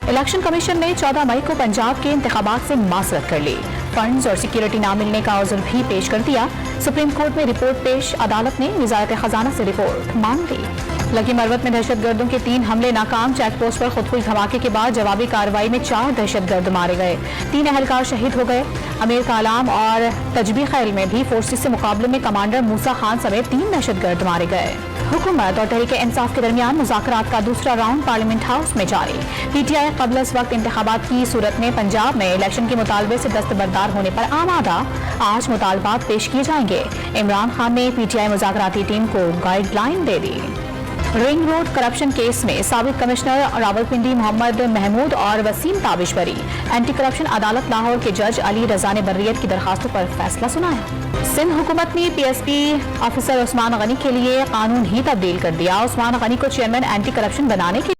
Election commission ने 14 मई को पंजाब के इंतखाबात से मासरत कर ली। फंड्स और सिक्योरिटी न मिलने का उज़्र भी पेश कर दिया। सुप्रीम कोर्ट में रिपोर्ट पेश, अदालत ने वज़ारत खजाना से रिपोर्ट मांग ली। लगी मरवत में दहशतगर्दों के 3 हमले नाकाम। चेक पोस्ट पर खुदकुश धमाके के बाद जवाबी कार्रवाई में 4 दहशतगर्द मारे गए, 3 अहलकार शहीद हो गए। अमीर कालाम और तजबी खैल में भी फोर्सेस से मुकाबले में कमांडर मूसा खान समेत 3 दहशतगर्द मारे गए। हुकूमत और तहरीक इंसाफ के दरमियान मुज़ाकरात का दूसरा राउंड पार्लियामेंट हाउस में जारी। पीटीआई कबल इस वक्त इंतखाबात की सूरत में पंजाब में इलेक्शन के मुतालबे से दस्तबरदार होने पर आमादा। आज मुतालबात पेश किए जाएंगे। इमरान खान ने पीटीआई मुज़ाकराती टीम को गाइडलाइन दे दी। रिंग रोड करप्शन केस में साबिक कमिश्नर रावलपिंडी मोहम्मद महमूद और वसीम ताबिश बरी। एंटी करप्शन अदालत लाहौर के जज अली रजा ने बर्रियत की दरखास्तों पर फैसला सुनाया। सिंध हुकूमत ने पीएसपी ऑफिसर उस्मान गनी के लिए कानून ही तब्दील कर दिया। उस्मान गनी को चेयरमैन एंटी करप्शन बनाने के